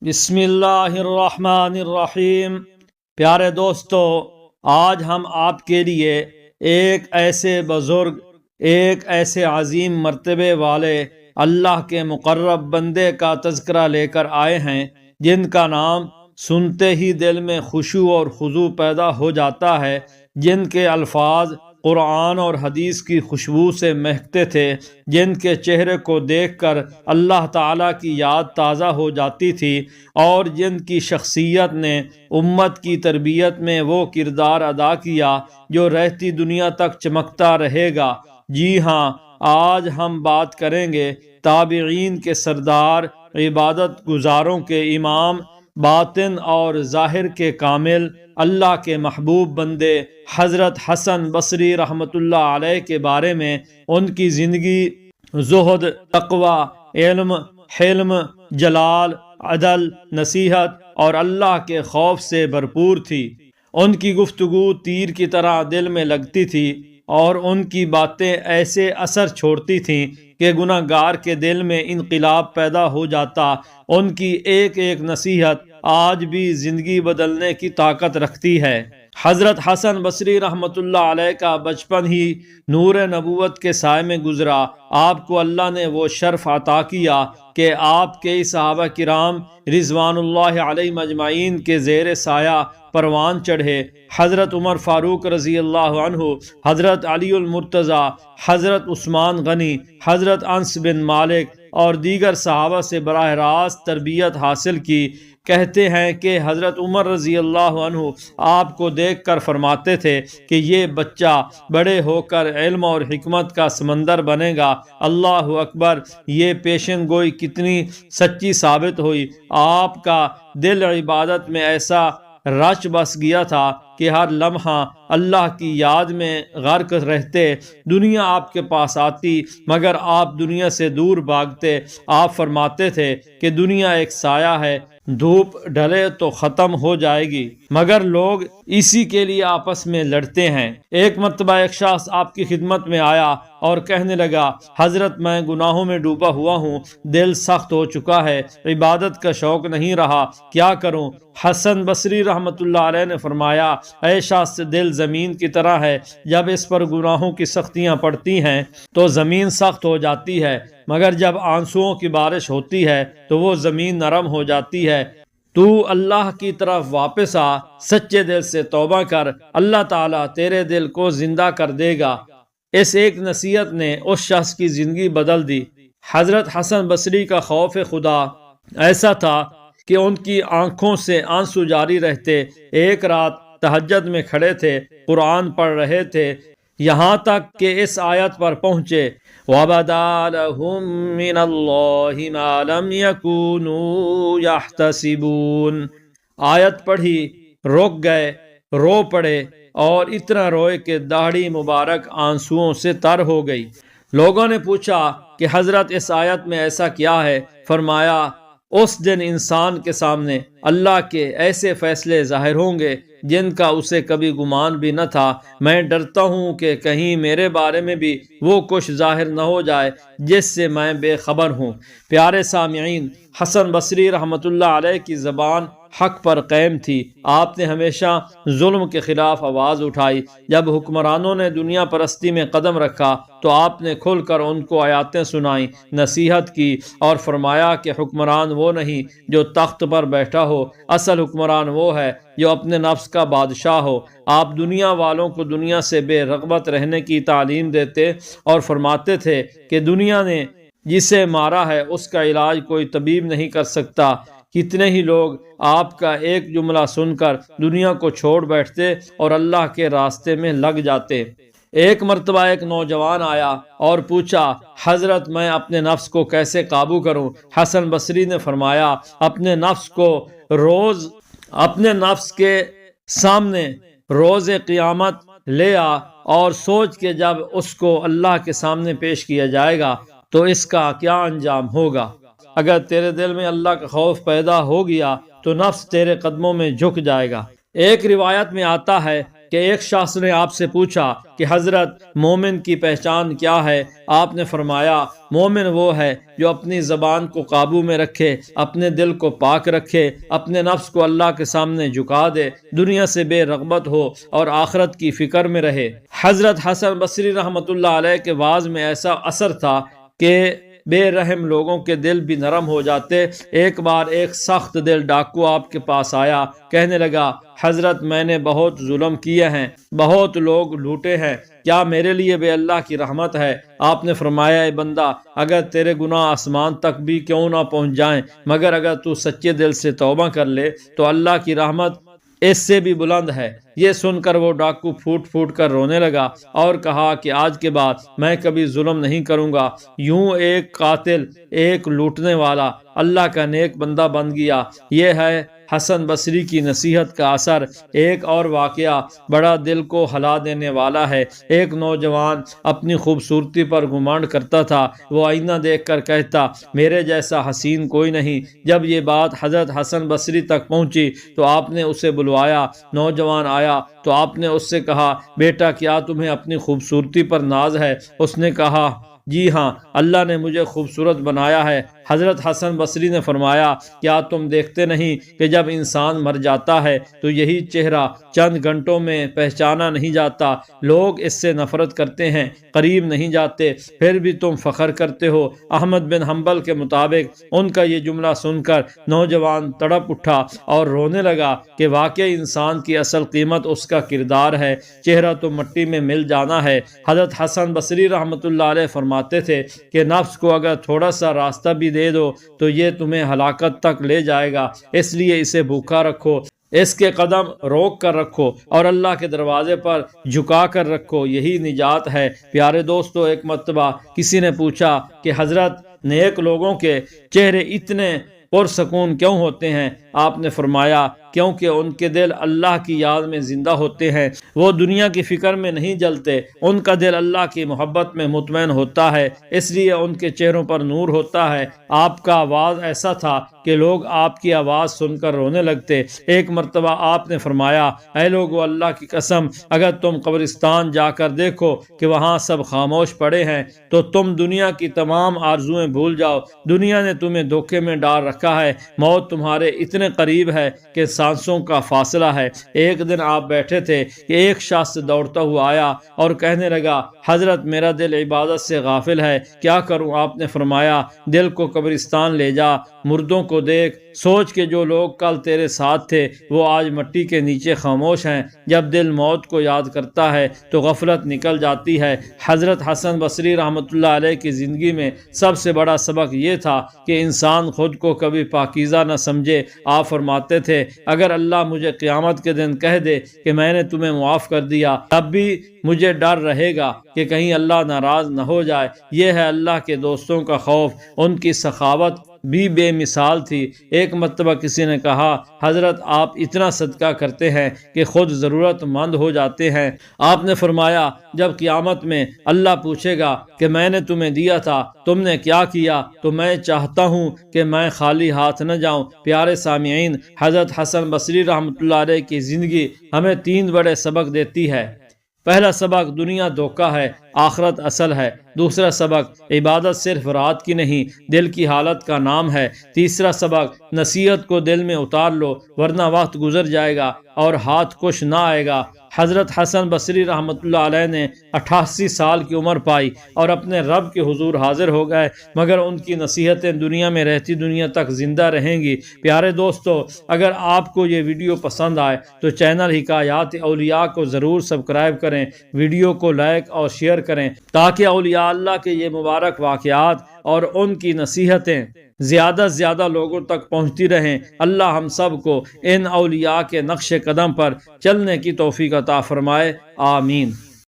بسم اللہ الرحمن الرحیم۔ پیارے دوستو، آج ہم آپ کے لیے ایک ایسے بزرگ، ایک ایسے عظیم مرتبے والے اللہ کے مقرب بندے کا تذکرہ لے کر آئے ہیں جن کا نام سنتے ہی دل میں خشوع اور خضوع پیدا ہو جاتا ہے، جن کے الفاظ قرآن اور حدیث کی خوشبو سے مہکتے تھے، جن کے چہرے کو دیکھ کر اللہ تعالیٰ کی یاد تازہ ہو جاتی تھی، اور جن کی شخصیت نے امت کی تربیت میں وہ کردار ادا کیا جو رہتی دنیا تک چمکتا رہے گا۔ جی ہاں، آج ہم بات کریں گے تابعین کے سردار، عبادت گزاروں کے امام، باطن اور ظاہر کے کامل، اللہ کے محبوب بندے حضرت حسن بصری رحمۃ اللہ علیہ کے بارے میں۔ ان کی زندگی زہد، تقوی، علم، حلم، جلال، عدل، نصیحت اور اللہ کے خوف سے بھرپور تھی۔ ان کی گفتگو تیر کی طرح دل میں لگتی تھی اور ان کی باتیں ایسے اثر چھوڑتی تھیں کہ گناہ گار کے دل میں انقلاب پیدا ہو جاتا۔ ان کی ایک ایک نصیحت آج بھی زندگی بدلنے کی طاقت رکھتی ہے۔ حضرت حسن بصری رحمۃ اللہ علیہ کا بچپن ہی نور نبوت کے سائے میں گزرا۔ آپ کو اللہ نے وہ شرف عطا کیا کہ آپ کے صحابہ کرام رضوان اللہ علیہ مجمعین کے زیر سایہ پروان چڑھے۔ حضرت عمر فاروق رضی اللہ عنہ، حضرت علی المرتضیٰ، حضرت عثمان غنی، حضرت انس بن مالک اور دیگر صحابہ سے براہ راست تربیت حاصل کی۔ کہتے ہیں کہ حضرت عمر رضی اللہ عنہ آپ کو دیکھ کر فرماتے تھے کہ یہ بچہ بڑے ہو کر علم اور حکمت کا سمندر بنے گا۔ اللہ اکبر! یہ پیشن گوئی کتنی سچی ثابت ہوئی۔ آپ کا دل عبادت میں ایسا رچ بس گیا تھا کہ ہر لمحہ اللہ کی یاد میں غرق رہتے۔ دنیا آپ کے پاس آتی مگر آپ دنیا سے دور بھاگتے۔ آپ فرماتے تھے کہ دنیا ایک سایہ ہے، دھوپ ڈھلے تو ختم ہو جائے گی، مگر لوگ اسی کے لیے آپس میں لڑتے ہیں۔ ایک مرتبہ ایک شخص آپ کی خدمت میں آیا اور کہنے لگا، حضرت میں گناہوں میں ڈوبا ہوا ہوں، دل سخت ہو چکا ہے، عبادت کا شوق نہیں رہا، کیا کروں؟ حسن بصری رحمۃ اللہ علیہ نے فرمایا، اے شخص، دل زمین کی طرح ہے، جب اس پر گناہوں کی سختیاں پڑتی ہیں تو زمین سخت ہو جاتی ہے، مگر جب آنسوؤں کی بارش ہوتی ہے تو وہ زمین نرم ہو جاتی ہے۔ تو اللہ کی طرف واپس آ، سچے دل سے توبہ کر، اللہ تعالیٰ تیرے دل کو زندہ کر دے گا۔ اس ایک نصیحت نے اس شخص کی زندگی بدل دی۔ حضرت حسن بصری کا خوف خدا ایسا تھا کہ ان کی آنکھوں سے آنسو جاری رہتے۔ ایک رات تہجد میں کھڑے تھے، قرآن پڑھ رہے تھے، یہاں تک کہ اس آیت پر پہنچے، وَبَدَا لَهُم مِّنَ اللَّهِ مَا لَمْ يَكُونُوا يَحْتَسِبُونَ۔ آیت پڑھی، رک گئے، رو پڑے اور اتنا روئے کہ داڑھی مبارک آنسوؤں سے تر ہو گئی۔ لوگوں نے پوچھا کہ حضرت اس آیت میں ایسا کیا ہے؟ فرمایا، اس دن انسان کے سامنے اللہ کے ایسے فیصلے ظاہر ہوں گے جن کا اسے کبھی گمان بھی نہ تھا۔ میں ڈرتا ہوں کہ کہیں میرے بارے میں بھی وہ کچھ ظاہر نہ ہو جائے جس سے میں بے خبر ہوں۔ پیارے سامعین، حسن بصری رحمۃ اللہ علیہ کی زبان حق پر قائم تھی۔ آپ نے ہمیشہ ظلم کے خلاف آواز اٹھائی۔ جب حکمرانوں نے دنیا پرستی میں قدم رکھا تو آپ نے کھل کر ان کو آیاتیں سنائیں، نصیحت کی اور فرمایا کہ حکمران وہ نہیں جو تخت پر بیٹھا ہو، اصل حکمران وہ ہے جو اپنے نفس کا بادشاہ ہو۔ آپ دنیا والوں کو دنیا سے بے رغبت رہنے کی تعلیم دیتے اور فرماتے تھے کہ دنیا نے جسے مارا ہے اس کا علاج کوئی طبیب نہیں کر سکتا۔ کتنے ہی لوگ آپ کا ایک جملہ سن کر دنیا کو چھوڑ بیٹھتے اور اللہ کے راستے میں لگ جاتے۔ ایک مرتبہ ایک نوجوان آیا اور پوچھا، حضرت میں اپنے نفس کو کیسے قابو کروں؟ حسن بصری نے فرمایا، اپنے نفس کو اپنے نفس کے سامنے روز قیامت لے آ اور سوچ کہ جب اس کو اللہ کے سامنے پیش کیا جائے گا تو اس کا کیا انجام ہوگا۔ اگر تیرے دل میں اللہ کا خوف پیدا ہو گیا تو نفس تیرے قدموں میں جھک جائے گا۔ ایک روایت میں آتا ہے، کہ ایک شخص نے آپ سے پوچھا کہ حضرت مومن کی پہچان کیا ہے؟ آپ نے فرمایا مومن وہ ہے جو اپنی زبان کو قابو میں رکھے، اپنے دل کو پاک رکھے، اپنے نفس کو اللہ کے سامنے جھکا دے، دنیا سے بے رغبت ہو اور آخرت کی فکر میں رہے۔ حضرت حسن بصری رحمۃ اللہ علیہ کے واعظ میں ایسا اثر تھا کہ بے رحم لوگوں کے دل بھی نرم ہو جاتے۔ ایک بار ایک سخت دل ڈاکو آپ کے پاس آیا، کہنے لگا حضرت میں نے بہت ظلم کیے ہیں، بہت لوگ لوٹے ہیں، کیا میرے لیے بے اللہ کی رحمت ہے؟ آپ نے فرمایا اے بندہ، اگر تیرے گناہ آسمان تک بھی کیوں نہ پہنچ جائیں، مگر اگر تو سچے دل سے توبہ کر لے تو اللہ کی رحمت اس سے بھی بلند ہے۔ یہ سن کر وہ ڈاکو پھوٹ پھوٹ کر رونے لگا اور کہا کہ آج کے بعد میں کبھی ظلم نہیں کروں گا۔ یوں ایک قاتل، ایک لوٹنے والا اللہ کا نیک بندہ بن گیا۔ یہ ہے حسن بصری کی نصیحت کا اثر۔ ایک اور واقعہ بڑا دل کو ہلا دینے والا ہے۔ ایک نوجوان اپنی خوبصورتی پر گمانڈ کرتا تھا۔ وہ آئینہ دیکھ کر کہتا میرے جیسا حسین کوئی نہیں۔ جب یہ بات حضرت حسن بصری تک پہنچی تو آپ نے اسے بلوایا۔ نوجوان آیا تو آپ نے اس سے کہا بیٹا کیا تمہیں اپنی خوبصورتی پر ناز ہے؟ اس نے کہا جی ہاں، اللہ نے مجھے خوبصورت بنایا ہے۔ حضرت حسن بصری نے فرمایا کیا تم دیکھتے نہیں کہ جب انسان مر جاتا ہے تو یہی چہرہ چند گھنٹوں میں پہچانا نہیں جاتا، لوگ اس سے نفرت کرتے ہیں، قریب نہیں جاتے، پھر بھی تم فخر کرتے ہو۔ احمد بن حنبل کے مطابق ان کا یہ جملہ سن کر نوجوان تڑپ اٹھا اور رونے لگا کہ واقعی انسان کی اصل قیمت اس کا کردار ہے، چہرہ تو مٹی میں مل جانا ہے۔ حضرت حسن بصری رحمۃ اللہ علیہ فرماتے تھے کہ نفس کو اگر تھوڑا سا راستہ بھی دے دو تو یہ تمہیں ہلاکت تک لے جائے گا، اس لیے اسے بھوکا رکھو، اس کے قدم روک کر رکھو اور اللہ کے دروازے پر جھکا کر رکھو، یہی نجات ہے۔ پیارے دوستو، ایک مرتبہ کسی نے پوچھا کہ حضرت نیک لوگوں کے چہرے اتنے پرسکون کیوں ہوتے ہیں؟ آپ نے فرمایا کیونکہ ان کے دل اللہ کی یاد میں زندہ ہوتے ہیں، وہ دنیا کی فکر میں نہیں جلتے، ان کا دل اللہ کی محبت میں مطمئن ہوتا ہے، اس لیے ان کے چہروں پر نور ہوتا ہے۔ آپ کا آواز ایسا تھا کہ لوگ آپ کی آواز سن کر رونے لگتے۔ ایک مرتبہ آپ نے فرمایا اے لوگو، اللہ کی قسم اگر تم قبرستان جا کر دیکھو کہ وہاں سب خاموش پڑے ہیں تو تم دنیا کی تمام آرزویں بھول جاؤ۔ دنیا نے تمہیں دھوکے میں ڈال رکھا ہے، موت تمہارے اتنے قریب ہے کہ سانسوں کا فاصلہ ہے۔ ایک دن آپ بیٹھے تھے کہ ایک شخص دوڑتا ہوا آیا اور کہنے لگا حضرت میرا دل عبادت سے غافل ہے، کیا کروں؟ آپ نے فرمایا دل کو قبرستان لے جا، مردوں کو دیکھ، سوچ کہ جو لوگ کل تیرے ساتھ تھے وہ آج مٹی کے نیچے خاموش ہیں۔ جب دل موت کو یاد کرتا ہے تو غفلت نکل جاتی ہے۔ حضرت حسن بصری رحمۃ اللہ علیہ کی زندگی میں سب سے بڑا سبق یہ تھا کہ انسان خود کو کبھی پاکیزہ نہ سمجھے۔ آپ فرماتے تھے اگر اللہ مجھے قیامت کے دن کہہ دے کہ میں نے تمہیں معاف کر دیا، تب بھی مجھے ڈر رہے گا کہ کہیں اللہ ناراض نہ ہو جائے۔ یہ ہے اللہ کے دوستوں کا خوف، ان کی سخاوت بھی بے مثال تھی۔ ایک مرتبہ کسی نے کہا حضرت آپ اتنا صدقہ کرتے ہیں کہ خود ضرورت مند ہو جاتے ہیں۔ آپ نے فرمایا جب قیامت میں اللہ پوچھے گا کہ میں نے تمہیں دیا تھا تم نے کیا کیا، تو میں چاہتا ہوں کہ میں خالی ہاتھ نہ جاؤں۔ پیارے سامعین، حضرت حسن بصری رحمۃ اللہ علیہ کی زندگی ہمیں 3 بڑے سبق دیتی ہے۔ پہلا سبق دنیا دھوکہ ہے، آخرت اصل ہے۔ دوسرا سبق عبادت صرف رات کی نہیں، دل کی حالت کا نام ہے۔ تیسرا سبق نصیحت کو دل میں اتار لو ورنہ وقت گزر جائے گا اور ہاتھ کچھ نہ آئے گا۔ حضرت حسن بصری رحمۃ اللہ علیہ نے 88 سال کی عمر پائی اور اپنے رب کے حضور حاضر ہو گئے، مگر ان کی نصیحتیں دنیا میں رہتی دنیا تک زندہ رہیں گی۔ پیارے دوستو، اگر آپ کو یہ ویڈیو پسند آئے تو چینل حکایات اولیاء کو ضرور سبسکرائب کریں، ویڈیو کو لائک اور شیئر کریں تاکہ اولیاء اللہ کے یہ مبارک واقعات اور ان کی نصیحتیں زیادہ سے زیادہ لوگوں تک پہنچتی رہیں۔ اللہ ہم سب کو ان اولیاء کے نقش قدم پر چلنے کی توفیق عطا فرمائے، آمین۔